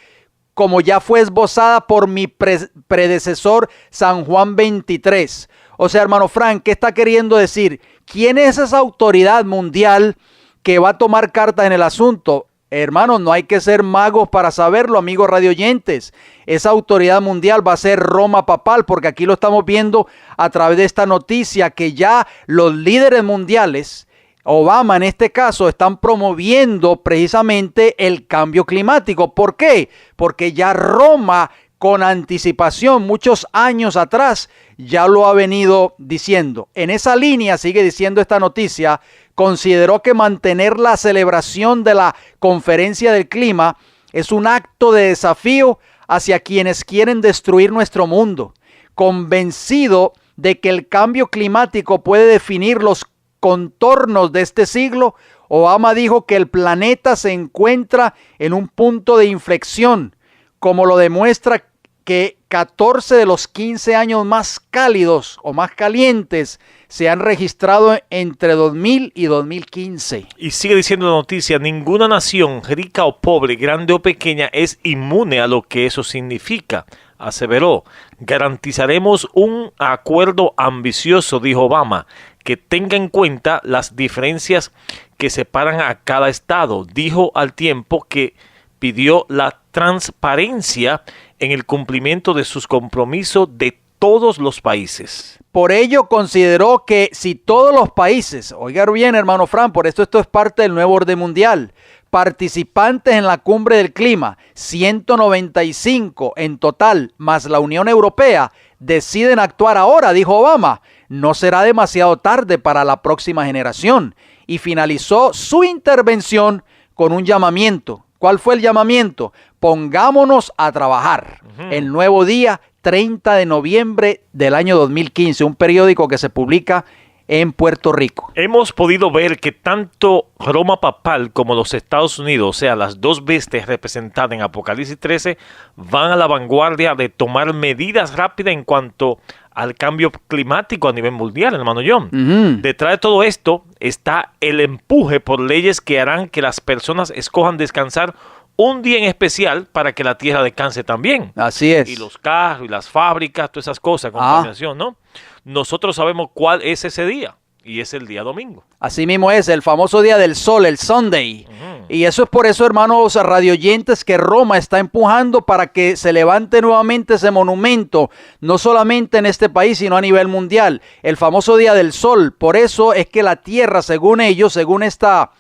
como ya fue esbozada por mi predecesor San Juan XXIII. O sea, hermano Frank, ¿qué está queriendo decir? ¿Quién es esa autoridad mundial que va a tomar cartas en el asunto? Hermanos, no hay que ser magos para saberlo, amigos radioyentes. Esa autoridad mundial va a ser Roma papal, porque aquí lo estamos viendo a través de esta noticia que ya los líderes mundiales, Obama en este caso, están promoviendo precisamente el cambio climático. ¿Por qué? Porque ya Roma, con anticipación, muchos años atrás, ya lo ha venido diciendo. En esa línea, sigue diciendo esta noticia, consideró que mantener la celebración de la Conferencia del Clima es un acto de desafío hacia quienes quieren destruir nuestro mundo. Convencido de que el cambio climático puede definir los contornos de este siglo, Obama dijo que el planeta se encuentra en un punto de inflexión, como lo demuestra que 14 de los 15 años más cálidos o más calientes se han registrado entre 2000 y 2015. Y sigue diciendo la noticia, ninguna nación, rica o pobre, grande o pequeña, es inmune a lo que eso significa, aseveró. Garantizaremos un acuerdo ambicioso, dijo Obama, que tenga en cuenta las diferencias que separan a cada estado. Dijo al tiempo que pidió la transparencia en el cumplimiento de sus compromisos de todos los países. Por ello consideró que si todos los países, oiga bien hermano Fran, por esto es parte del nuevo orden mundial, participantes en la cumbre del clima, 195 en total, más la Unión Europea, deciden actuar ahora, dijo Obama, no será demasiado tarde para la próxima generación. Y finalizó su intervención con un llamamiento. ¿Cuál fue el llamamiento? Pongámonos a trabajar. El nuevo día 30 de noviembre del año 2015, un periódico que se publica en Puerto Rico. Hemos podido ver que tanto Roma papal como los Estados Unidos, o sea, las dos bestias representadas en Apocalipsis 13, van a la vanguardia de tomar medidas rápidas en cuanto al cambio climático a nivel mundial, hermano John. Detrás de todo esto está el empuje por leyes que harán que las personas escojan descansar un día en especial para que la tierra descanse también. Así es. Y los carros y las fábricas, todas esas cosas, contaminación, ¿no? Nosotros sabemos cuál es ese día, y es el día domingo. Así mismo es, el famoso día del sol, el Sunday. Y eso es por eso, hermanos radioyentes, que Roma está empujando para que se levante nuevamente ese monumento, no solamente en este país, sino a nivel mundial. El famoso día del sol. Por eso es que la tierra, según ellos, según esta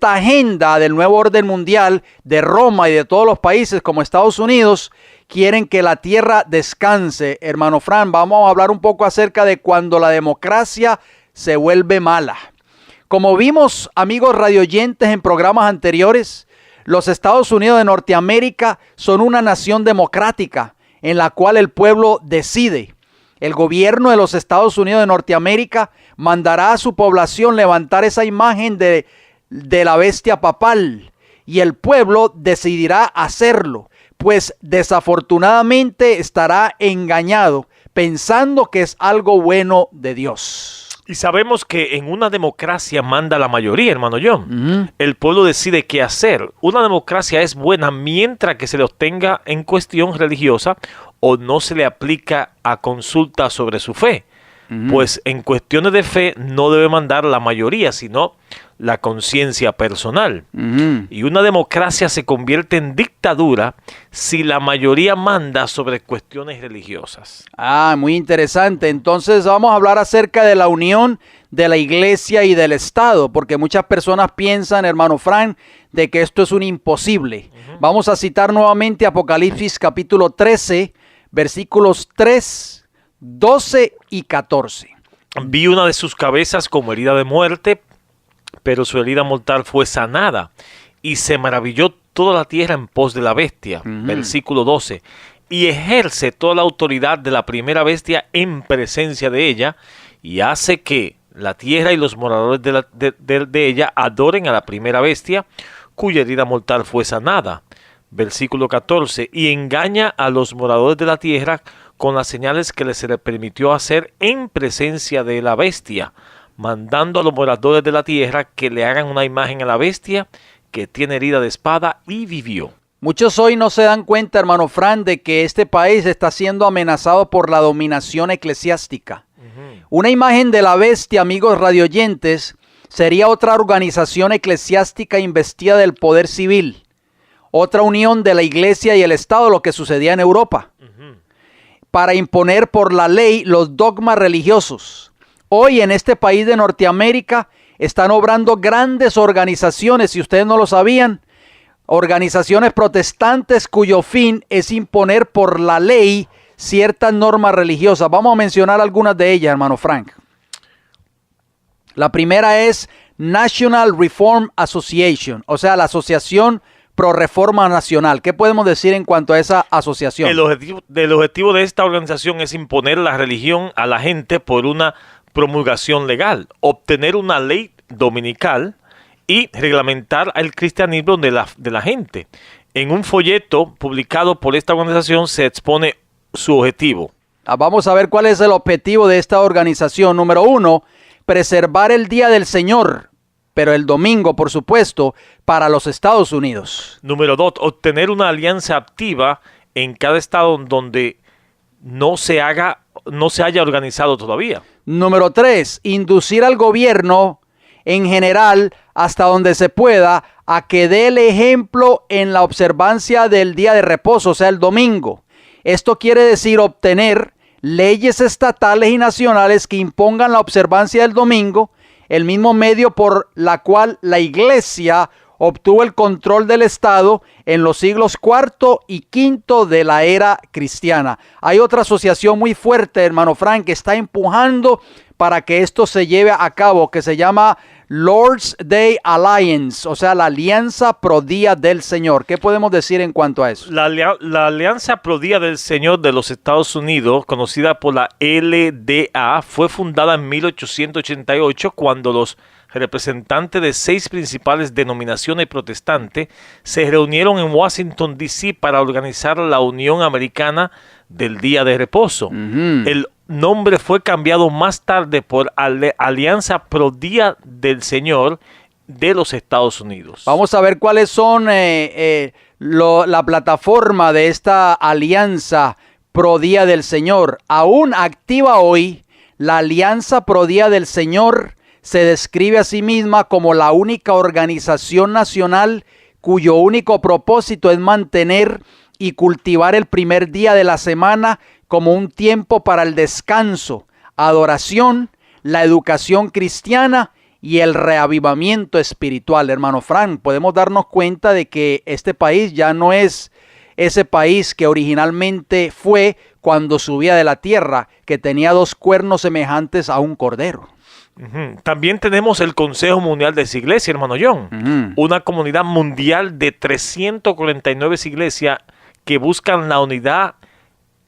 agenda del nuevo orden mundial de Roma y de todos los países como Estados Unidos, quieren que la tierra descanse. Hermano Fran, vamos a hablar un poco acerca de cuando la democracia se vuelve mala. Como vimos, amigos radioyentes, en programas anteriores, los Estados Unidos de Norteamérica son una nación democrática en la cual el pueblo decide. El gobierno de los Estados Unidos de Norteamérica mandará a su población levantar esa imagen de la bestia papal y el pueblo decidirá hacerlo, pues desafortunadamente estará engañado pensando que es algo bueno de Dios. Y sabemos que en una democracia manda la mayoría, hermano John. El pueblo decide qué hacer. Una democracia es buena mientras que se le obtenga en cuestión religiosa o no se le aplica a consulta sobre su fe. Pues en cuestiones de fe no debe mandar la mayoría, sino la conciencia personal. Y una democracia se convierte en dictadura si la mayoría manda sobre cuestiones religiosas. Muy interesante. Entonces vamos a hablar acerca de la unión de la iglesia y del Estado, porque muchas personas piensan, hermano Frank, de que esto es un imposible. Vamos a citar nuevamente Apocalipsis capítulo 13, versículos 3, 12 y 14. Vi una de sus cabezas como herida de muerte, pero su herida mortal fue sanada, y se maravilló toda la tierra en pos de la bestia. Versículo 12. Y ejerce toda la autoridad de la primera bestia en presencia de ella, y hace que la tierra y los moradores de ella adoren a la primera bestia, cuya herida mortal fue sanada. Versículo 14. Y engaña a los moradores de la tierra con las señales que se les permitió hacer en presencia de la bestia, mandando a los moradores de la tierra que le hagan una imagen a la bestia que tiene herida de espada y vivió. Muchos hoy no se dan cuenta, hermano Fran, de que este país está siendo amenazado por la dominación eclesiástica. Una imagen de la bestia, amigos radioyentes, sería otra organización eclesiástica investida del poder civil, otra unión de la iglesia y el Estado, lo que sucedía en Europa, para imponer por la ley los dogmas religiosos. Hoy en este país de Norteamérica están obrando grandes organizaciones, si ustedes no lo sabían, organizaciones protestantes cuyo fin es imponer por la ley ciertas normas religiosas. Vamos a mencionar algunas de ellas, hermano Frank. La primera es National Reform Association, o sea, la Asociación Pro Reforma Nacional. ¿Qué podemos decir en cuanto a esa asociación? El objetivo de esta organización es imponer la religión a la gente por una promulgación legal, obtener una ley dominical y reglamentar el cristianismo de la gente. En un folleto publicado por esta organización se expone su objetivo. Vamos a ver cuál es el objetivo de esta organización. Número 1, preservar el Día del Señor, pero el domingo, por supuesto, para los Estados Unidos. Número 2, obtener una alianza activa en cada estado donde no se haya organizado todavía. Número 3, inducir al gobierno en general, hasta donde se pueda, a que dé el ejemplo en la observancia del día de reposo, o sea, el domingo. Esto quiere decir obtener leyes estatales y nacionales que impongan la observancia del domingo, el mismo medio por la cual la iglesia obtuvo el control del Estado en los siglos IV y V de la era cristiana. Hay otra asociación muy fuerte, hermano Frank, que está empujando para que esto se lleve a cabo, que se llama Lord's Day Alliance, o sea, la Alianza Pro Día del Señor. ¿Qué podemos decir en cuanto a eso? La Alianza Pro Día del Señor de los Estados Unidos, conocida por la LDA, fue fundada en 1888 cuando los representantes de 6 principales denominaciones protestantes se reunieron en Washington, D.C. para organizar la Unión Americana del Día de Reposo. El nombre fue cambiado más tarde por Alianza Pro Día del Señor de los Estados Unidos. Vamos a ver cuáles son la plataforma de esta Alianza Pro Día del Señor. Aún activa hoy, la Alianza Pro Día del Señor se describe a sí misma como la única organización nacional cuyo único propósito es mantener y cultivar el primer día de la semana como un tiempo para el descanso, adoración, la educación cristiana y el reavivamiento espiritual. Hermano Frank, podemos darnos cuenta de que este país ya no es ese país que originalmente fue cuando subía de la tierra, que tenía 2 cuernos semejantes a un cordero. También tenemos el Consejo Mundial de Iglesias, hermano John, una comunidad mundial de 349 iglesias que buscan la unidad,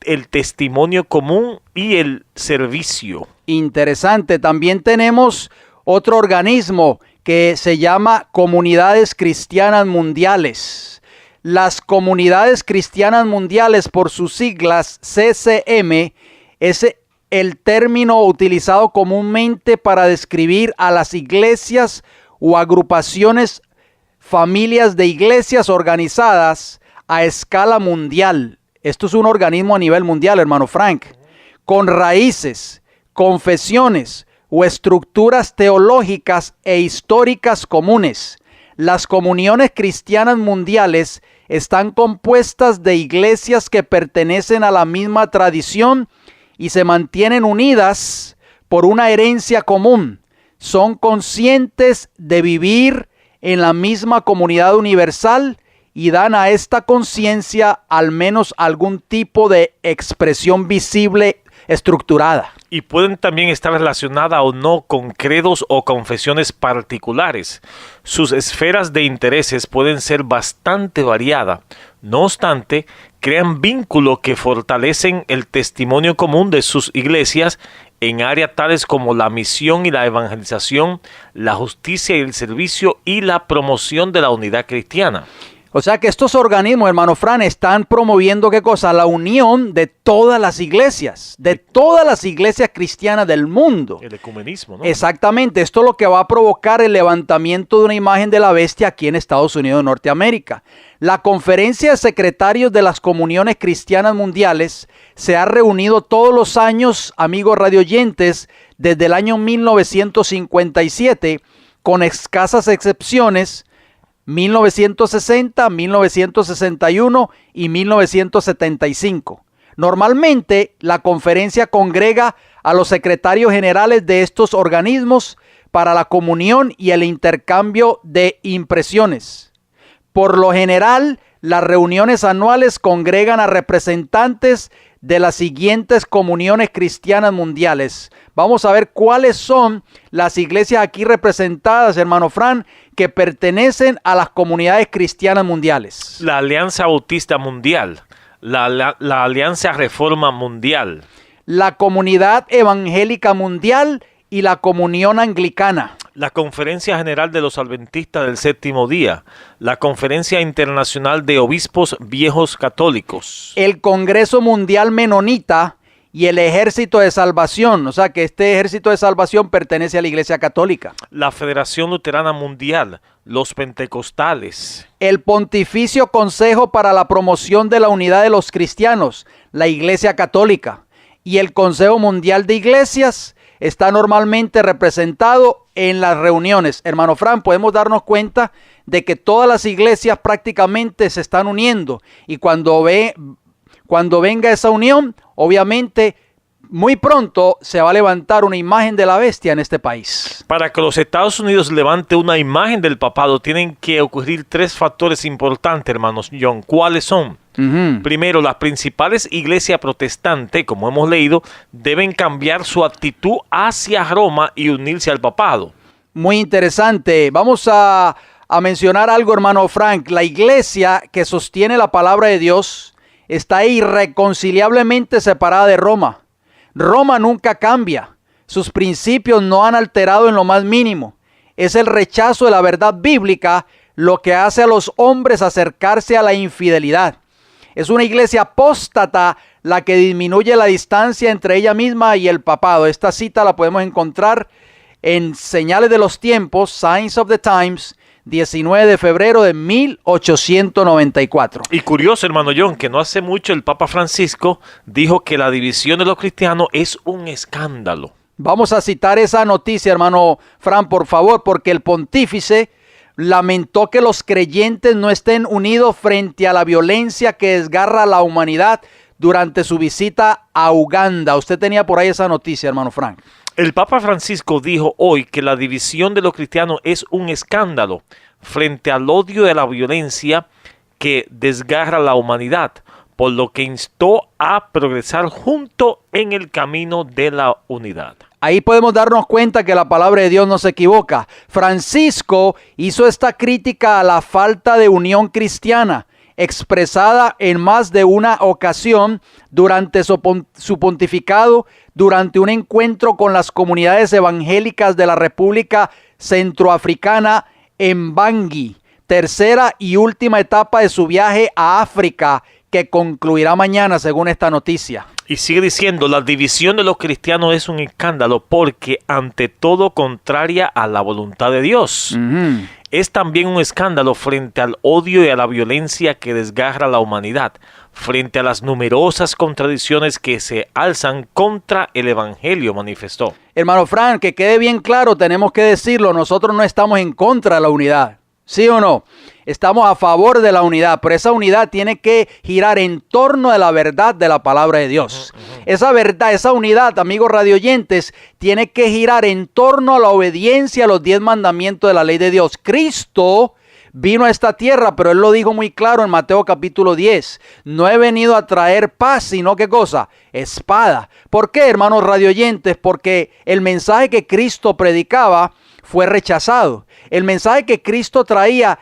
el testimonio común y el servicio. Interesante. También tenemos otro organismo que se llama Comunidades Cristianas Mundiales. Las Comunidades Cristianas Mundiales, por sus siglas CCM, es el término utilizado comúnmente para describir a las iglesias o agrupaciones, familias de iglesias organizadas a escala mundial. Esto es un organismo a nivel mundial, hermano Frank, con raíces, confesiones o estructuras teológicas e históricas comunes. Las comuniones cristianas mundiales están compuestas de iglesias que pertenecen a la misma tradición y se mantienen unidas por una herencia común. Son conscientes de vivir en la misma comunidad universal y dan a esta conciencia al menos algún tipo de expresión visible estructurada. Y pueden también estar relacionadas o no con credos o confesiones particulares. Sus esferas de intereses pueden ser bastante variadas. No obstante, crean vínculos que fortalecen el testimonio común de sus iglesias en áreas tales como la misión y la evangelización, la justicia y el servicio y la promoción de la unidad cristiana. O sea que estos organismos, hermano Fran, están promoviendo ¿qué cosa? La unión de todas las iglesias cristianas del mundo. El ecumenismo, ¿no? Exactamente, esto es lo que va a provocar el levantamiento de una imagen de la bestia aquí en Estados Unidos de Norteamérica. La Conferencia de Secretarios de las Comuniones Cristianas Mundiales se ha reunido todos los años, amigos radioyentes, desde el año 1957, con escasas excepciones, 1960, 1961 y 1975. Normalmente, la conferencia congrega a los secretarios generales de estos organismos para la comunión y el intercambio de impresiones. Por lo general, las reuniones anuales congregan a representantes de las siguientes comuniones cristianas mundiales. Vamos a ver cuáles son las iglesias aquí representadas, hermano Fran, que pertenecen a las comunidades cristianas mundiales. La Alianza Bautista Mundial, la Alianza Reforma Mundial, la Comunidad Evangélica Mundial y la Comunión Anglicana. La Conferencia General de los Adventistas del Séptimo Día, la Conferencia Internacional de Obispos Viejos Católicos, el Congreso Mundial Menonita y el Ejército de Salvación. O sea que este Ejército de Salvación pertenece a la Iglesia Católica. La Federación Luterana Mundial, los Pentecostales, el Pontificio Consejo para la Promoción de la Unidad de los Cristianos, la Iglesia Católica, y el Consejo Mundial de Iglesias está normalmente representado en las reuniones. Hermano Fran, podemos darnos cuenta de que todas las iglesias prácticamente se están uniendo, y cuando venga esa unión, obviamente muy pronto se va a levantar una imagen de la bestia en este país. Para que los Estados Unidos levante una imagen del papado, tienen que ocurrir tres factores importantes, hermanos John. ¿Cuáles son? Primero, las principales iglesias protestantes, como hemos leído, deben cambiar su actitud hacia Roma y unirse al papado. Muy interesante. Vamos a mencionar algo, hermano Frank. La iglesia que sostiene la palabra de Dios está irreconciliablemente separada de Roma. Roma nunca cambia. Sus principios no han alterado en lo más mínimo. Es el rechazo de la verdad bíblica lo que hace a los hombres acercarse a la infidelidad. Es una iglesia apóstata la que disminuye la distancia entre ella misma y el papado. Esta cita la podemos encontrar en Señales de los Tiempos, Signs of the Times, 19 de febrero de 1894. Y curioso, hermano John, que no hace mucho el Papa Francisco dijo que la división de los cristianos es un escándalo. Vamos a citar esa noticia, hermano Fran, por favor, porque el pontífice lamentó que los creyentes no estén unidos frente a la violencia que desgarra a la humanidad durante su visita a Uganda. Usted tenía por ahí esa noticia, hermano Frank. El Papa Francisco dijo hoy que la división de los cristianos es un escándalo frente al odio y a la violencia que desgarra la humanidad, por lo que instó a progresar junto en el camino de la unidad. Ahí podemos darnos cuenta que la palabra de Dios no se equivoca. Francisco hizo esta crítica a la falta de unión cristiana, expresada en más de una ocasión durante su pontificado, durante un encuentro con las comunidades evangélicas de la República Centroafricana en Bangui, tercera y última etapa de su viaje a África, que concluirá mañana según esta noticia. Y sigue diciendo, la división de los cristianos es un escándalo porque ante todo contraria a la voluntad de Dios. Es también un escándalo frente al odio y a la violencia que desgarra la humanidad, frente a las numerosas contradicciones que se alzan contra el evangelio, manifestó. Hermano Frank, que quede bien claro, tenemos que decirlo, nosotros no estamos en contra de la unidad. ¿Sí o no? Estamos a favor de la unidad, pero esa unidad tiene que girar en torno de la verdad de la palabra de Dios. Esa verdad, esa unidad, amigos radioyentes, tiene que girar en torno a la obediencia a los 10 mandamientos de la ley de Dios. Cristo vino a esta tierra, pero él lo dijo muy claro en Mateo capítulo 10. No he venido a traer paz, sino ¿qué cosa? Espada. ¿Por qué, hermanos radioyentes? Porque el mensaje que Cristo predicaba fue rechazado. El mensaje que Cristo traía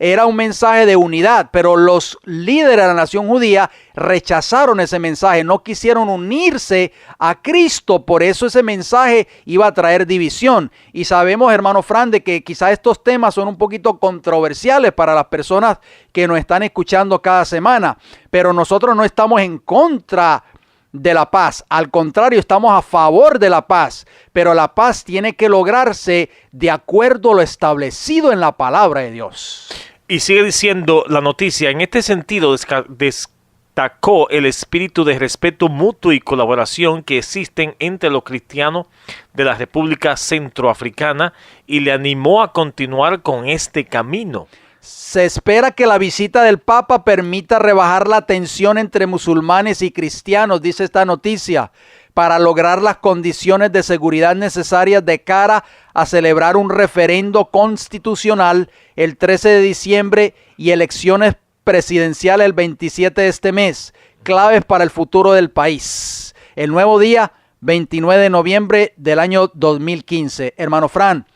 era un mensaje de unidad, pero los líderes de la nación judía rechazaron ese mensaje, no quisieron unirse a Cristo, por eso ese mensaje iba a traer división. Y sabemos, hermano Fran, de que quizás estos temas son un poquito controversiales para las personas que nos están escuchando cada semana, pero nosotros no estamos en contra de la paz, al contrario, estamos a favor de la paz, pero la paz tiene que lograrse de acuerdo a lo establecido en la palabra de Dios. Y sigue diciendo la noticia, en este sentido destacó el espíritu de respeto mutuo y colaboración que existen entre los cristianos de la República Centroafricana y le animó a continuar con este camino. Se espera que la visita del Papa permita rebajar la tensión entre musulmanes y cristianos, dice esta noticia, para lograr las condiciones de seguridad necesarias de cara a celebrar un referendo constitucional el 13 de diciembre y elecciones presidenciales el 27 de este mes, claves para el futuro del país. El nuevo día, 29 de noviembre del año 2015. Hermano Fran,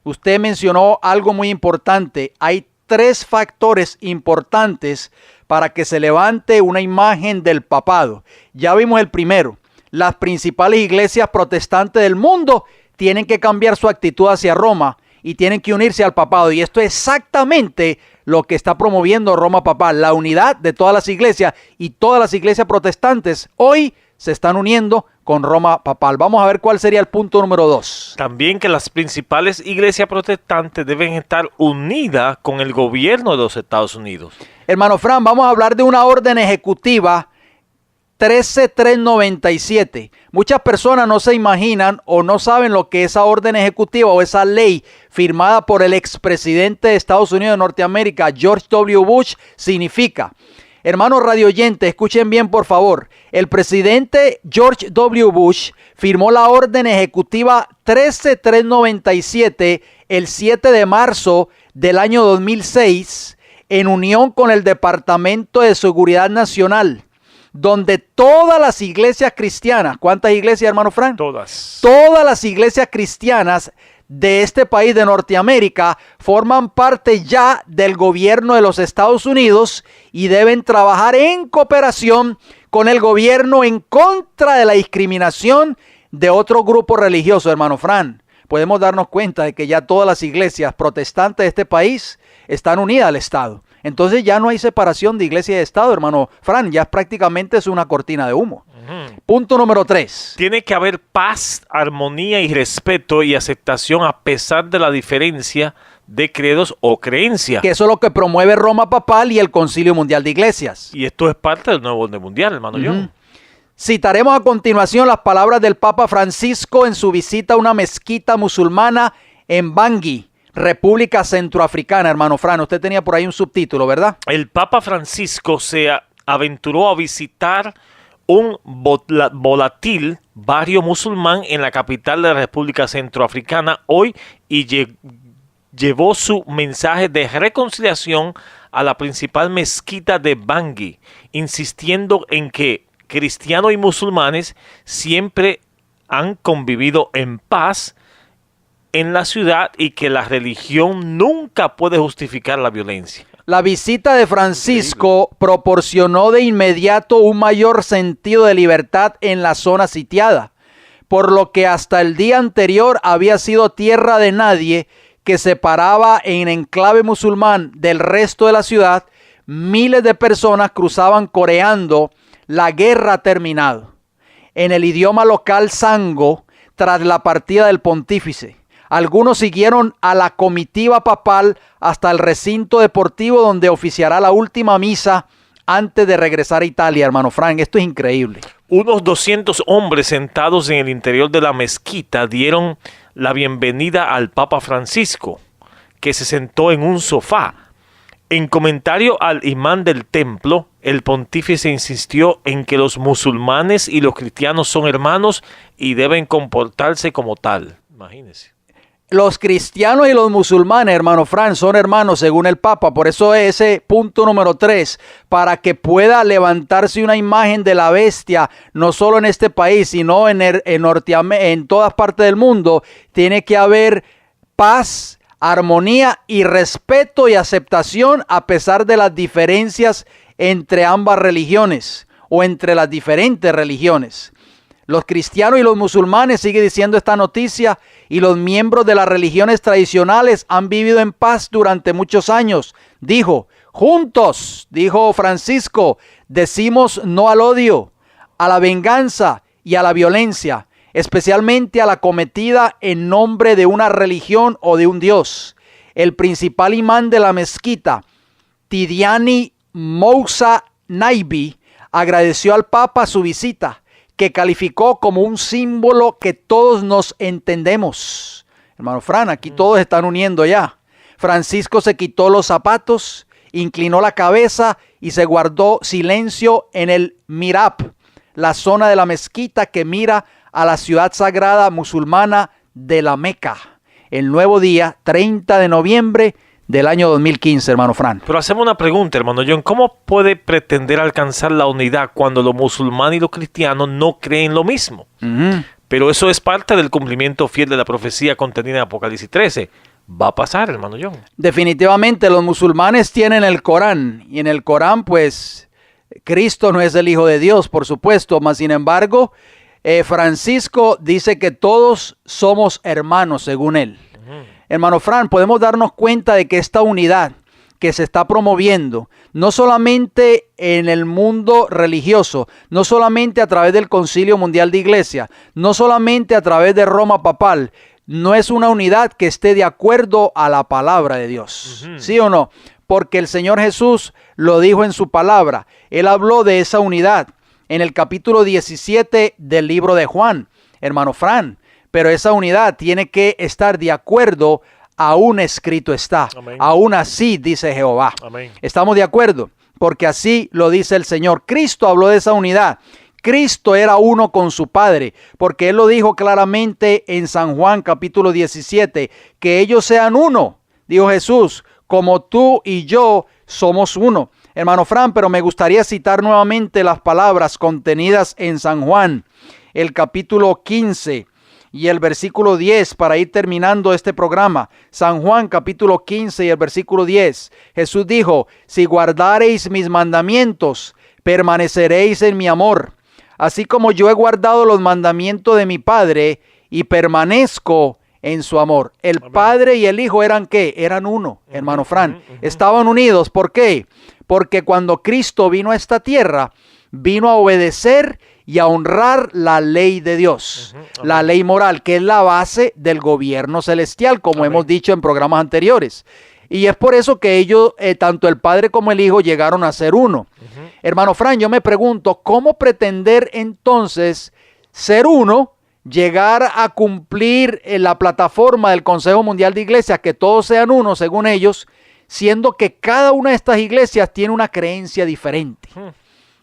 usted mencionó algo muy importante. Hay 3 factores importantes para que se levante una imagen del papado. Ya vimos el primero. Las principales iglesias protestantes del mundo tienen que cambiar su actitud hacia Roma y tienen que unirse al papado. Y esto es exactamente lo que está promoviendo Roma Papal, la unidad de todas las iglesias, y todas las iglesias protestantes hoy se están uniendo con Roma Papal. Vamos a ver cuál sería el punto número 2. También que las principales iglesias protestantes deben estar unidas con el gobierno de los Estados Unidos. Hermano Fran, vamos a hablar de una orden ejecutiva 13397. Muchas personas no se imaginan o no saben lo que esa orden ejecutiva o esa ley firmada por el expresidente de Estados Unidos de Norteamérica, George W. Bush, significa. Hermanos radioyentes, escuchen bien por favor. El presidente George W. Bush firmó la orden ejecutiva 13397 el 7 de marzo del año 2006 en unión con el Departamento de Seguridad Nacional, donde todas las iglesias cristianas, ¿cuántas iglesias, hermano Frank? Todas. Todas las iglesias cristianas de este país de Norteamérica forman parte ya del gobierno de los Estados Unidos y deben trabajar en cooperación con el gobierno en contra de la discriminación de otro grupo religioso, hermano Fran. Podemos darnos cuenta de que ya todas las iglesias protestantes de este país están unidas al Estado. Entonces ya no hay separación de iglesia y de Estado, hermano Fran, ya prácticamente es una cortina de humo. Punto número 3. Tiene que haber paz, armonía y respeto y aceptación a pesar de la diferencia de credos o creencias. Que eso es lo que promueve Roma Papal y el Concilio Mundial de Iglesias. Y esto es parte del nuevo orden mundial, hermano John. Citaremos a continuación las palabras del Papa Francisco en su visita a una mezquita musulmana en Bangui, República Centroafricana, hermano Fran. Usted tenía por ahí un subtítulo, ¿verdad? El Papa Francisco se aventuró a visitar un volátil barrio musulmán en la capital de la República Centroafricana hoy y llevó su mensaje de reconciliación a la principal mezquita de Bangui, insistiendo en que cristianos y musulmanes siempre han convivido en paz en la ciudad y que la religión nunca puede justificar la violencia. La visita de Francisco proporcionó de inmediato un mayor sentido de libertad en la zona sitiada, por lo que hasta el día anterior había sido tierra de nadie, que separaba en enclave musulmán del resto de la ciudad. Miles de personas cruzaban coreando "la guerra ha terminado" en el idioma local sango tras la partida del pontífice. Algunos siguieron a la comitiva papal hasta el recinto deportivo donde oficiará la última misa antes de regresar a Italia, hermano Frank. Esto es increíble. Unos 200 hombres sentados en el interior de la mezquita dieron la bienvenida al Papa Francisco, que se sentó en un sofá. En comentario al imán del templo, el pontífice insistió en que los musulmanes y los cristianos son hermanos y deben comportarse como tal. Imagínense. los cristianos y los musulmanes, hermano Fran, son hermanos según el Papa. Por eso ese punto número 3, para que pueda levantarse una imagen de la bestia, no solo en este país, sino en todas partes del mundo, tiene que haber paz, armonía y respeto y aceptación a pesar de las diferencias entre ambas religiones o entre las diferentes religiones. Los cristianos y los musulmanes, sigue diciendo esta noticia, y los miembros de las religiones tradicionales han vivido en paz durante muchos años. Dijo, juntos, dijo Francisco, decimos no al odio, a la venganza y a la violencia, especialmente a la cometida en nombre de una religión o de un dios. El principal imán de la mezquita, Tidiane Moussa Naibi, agradeció al Papa su visita, que calificó como un símbolo que todos nos entendemos. Hermano Fran, aquí todos están uniendo ya. Francisco se quitó los zapatos, inclinó la cabeza y se guardó silencio en el Mihrab, la zona de la mezquita que mira a la ciudad sagrada musulmana de la Meca. El nuevo día, 30 de noviembre del año 2015, hermano Fran. Pero hacemos una pregunta, hermano John. ¿Cómo puede pretender alcanzar la unidad cuando los musulmanes y los cristianos no creen lo mismo? Pero eso es parte del cumplimiento fiel de la profecía contenida en Apocalipsis 13. Va a pasar, hermano John. Definitivamente, los musulmanes tienen el Corán. Y en el Corán, pues, Cristo no es el Hijo de Dios, por supuesto. Mas, sin embargo, Francisco dice que todos somos hermanos, según él. Hermano Fran, podemos darnos cuenta de que esta unidad que se está promoviendo, no solamente en el mundo religioso, no solamente a través del Concilio Mundial de Iglesia, no solamente a través de Roma Papal, no es una unidad que esté de acuerdo a la palabra de Dios. ¿Sí o no? Porque el Señor Jesús lo dijo en su palabra. Él habló de esa unidad en el capítulo 17 del libro de Juan, hermano Fran. Pero esa unidad tiene que estar de acuerdo, aún escrito está. Amén. Aún así dice Jehová. Amén. Estamos de acuerdo, porque así lo dice el Señor. Cristo habló de esa unidad. Cristo era uno con su Padre, porque Él lo dijo claramente en San Juan capítulo 17, que ellos sean uno, dijo Jesús, como tú y yo somos uno. Hermano Fran, pero me gustaría citar nuevamente las palabras contenidas en San Juan, el capítulo 15, y el versículo 10 para ir terminando este programa. San Juan capítulo 15 y el versículo 10. Jesús dijo, si guardareis mis mandamientos, permaneceréis en mi amor, así como yo he guardado los mandamientos de mi Padre y permanezco en su amor. El Amén. Padre y el Hijo eran ¿qué? Eran uno, hermano Fran. Estaban unidos. ¿Por qué? Porque cuando Cristo vino a esta tierra, vino a obedecer y a honrar la ley de Dios, la ley moral, que es la base del gobierno celestial, como hemos dicho en programas anteriores. Y es por eso que ellos, tanto el Padre como el Hijo, llegaron a ser uno. Hermano Fran, yo me pregunto, ¿cómo pretender entonces ser uno, llegar a cumplir la plataforma del Consejo Mundial de Iglesias, que todos sean uno, según ellos, siendo que cada una de estas iglesias tiene una creencia diferente?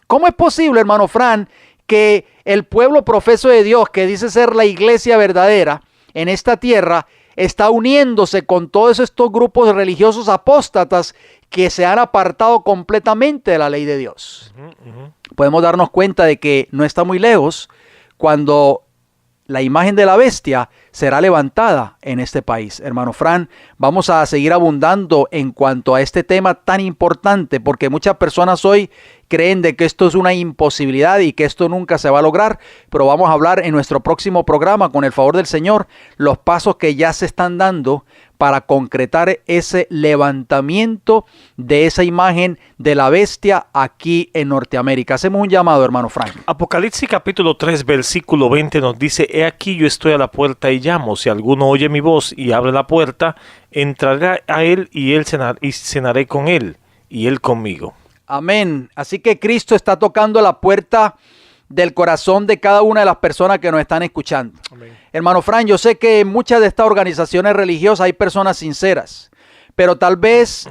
¿Cómo es posible, hermano Fran, que el pueblo profeso de Dios, que dice ser la iglesia verdadera en esta tierra, está uniéndose con todos estos grupos religiosos apóstatas que se han apartado completamente de la ley de Dios? Podemos darnos cuenta de que no está muy lejos cuando la imagen de la bestia será levantada en este país. Hermano Fran, vamos a seguir abundando en cuanto a este tema tan importante, porque muchas personas hoy creen de que esto es una imposibilidad y que esto nunca se va a lograr, pero vamos a hablar en nuestro próximo programa, con el favor del Señor, los pasos que ya se están dando para concretar ese levantamiento de esa imagen de la bestia aquí en Norteamérica. Hacemos un llamado, hermano Frank. Apocalipsis capítulo 3, versículo 20 nos dice, he aquí yo estoy a la puerta y llamo, si alguno oye mi voz y abre la puerta, entraré a él y cenaré con él y él conmigo. Amén. Así que Cristo está tocando la puerta del corazón de cada una de las personas que nos están escuchando. Amén. Hermano Fran, yo sé que en muchas de estas organizaciones religiosas hay personas sinceras, pero tal vez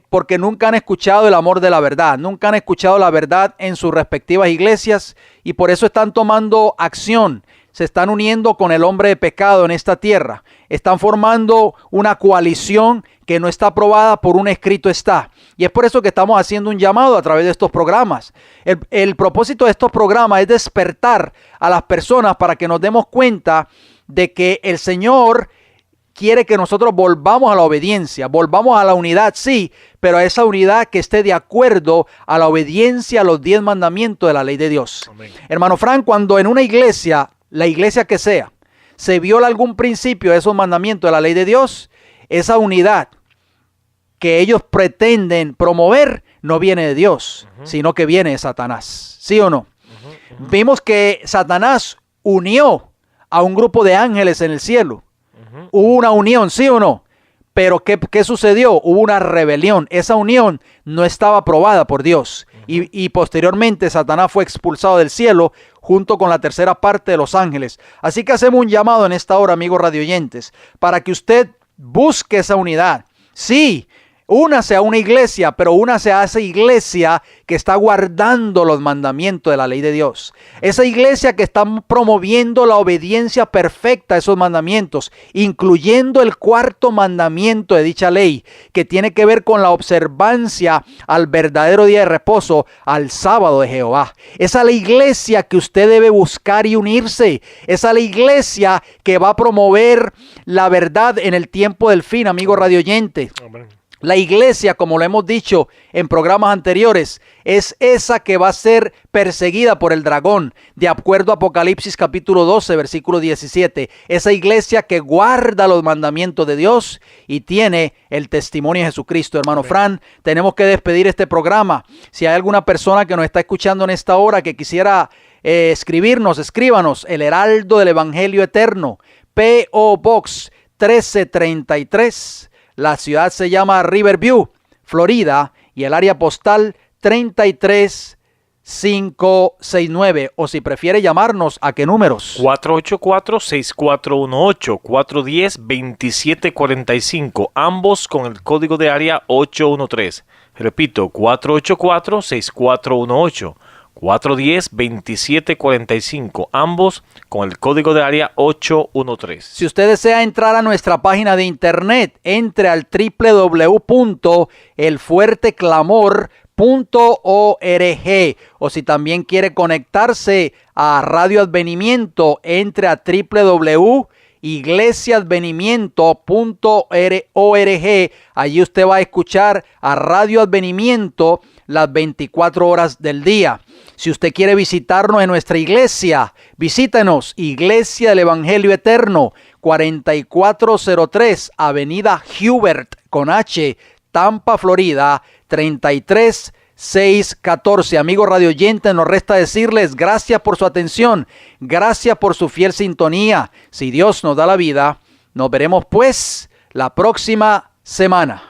porque nunca han escuchado el amor de la verdad, nunca han escuchado la verdad en sus respectivas iglesias y por eso están tomando acción se están uniendo con el hombre de pecado en esta tierra. Están formando una coalición que no está aprobada por un escrito está. Y es por eso que estamos haciendo un llamado a través de estos programas. El propósito de estos programas es despertar a las personas para que nos demos cuenta de que el Señor quiere que nosotros volvamos a la obediencia, volvamos a la unidad, sí, pero a esa unidad que esté de acuerdo a la obediencia a los 10 mandamientos de la ley de Dios. Amén. Hermano Frank, cuando en una iglesia, la iglesia que sea, se viola algún principio de esos mandamientos de la ley de Dios, esa unidad que ellos pretenden promover no viene de Dios, sino que viene de Satanás. ¿Sí o no? Vimos que Satanás unió a un grupo de ángeles en el cielo. Hubo una unión, ¿sí o no? Pero ¿qué sucedió? Hubo una rebelión. Esa unión no estaba aprobada por Dios. Y posteriormente Satanás fue expulsado del cielo junto con la tercera parte de los ángeles. Así que hacemos un llamado en esta hora, amigos radioyentes, para que usted busque esa unidad. Sí, únase a una iglesia, pero únase a esa iglesia que está guardando los mandamientos de la ley de Dios. Esa iglesia que está promoviendo la obediencia perfecta a esos mandamientos, incluyendo el 4º mandamiento de dicha ley, que tiene que ver con la observancia al verdadero día de reposo, al sábado de Jehová. Esa es la iglesia que usted debe buscar y unirse. Esa es la iglesia que va a promover la verdad en el tiempo del fin, amigo radioyente. Amén. La iglesia, como lo hemos dicho en programas anteriores, es esa que va a ser perseguida por el dragón, de acuerdo a Apocalipsis capítulo 12, versículo 17. Esa iglesia que guarda los mandamientos de Dios y tiene el testimonio de Jesucristo. Hermano Fran, tenemos que despedir este programa. Si hay alguna persona que nos está escuchando en esta hora que quisiera escríbanos, El Heraldo del Evangelio Eterno, P.O. Box 1333. La ciudad se llama Riverview, Florida, y el área postal 33569. O si prefiere llamarnos, ¿a qué números? 484-6418, 410-2745, ambos con el código de área 813. Repito, 484-6418. 410-2745, ambos con el código de área 813. Si usted desea entrar a nuestra página de internet, entre al www.elfuerteclamor.org, o si también quiere conectarse a Radio Advenimiento, entre a www.iglesiaadvenimiento.org. Allí usted va a escuchar a Radio Advenimiento las 24 horas del día. Si usted quiere visitarnos en nuestra iglesia, visítenos, Iglesia del Evangelio Eterno, 4403 Avenida Hubert con H, Tampa, Florida, 33614. Amigos radioyentes, nos resta decirles gracias por su atención, gracias por su fiel sintonía. Si Dios nos da la vida, nos veremos pues la próxima semana.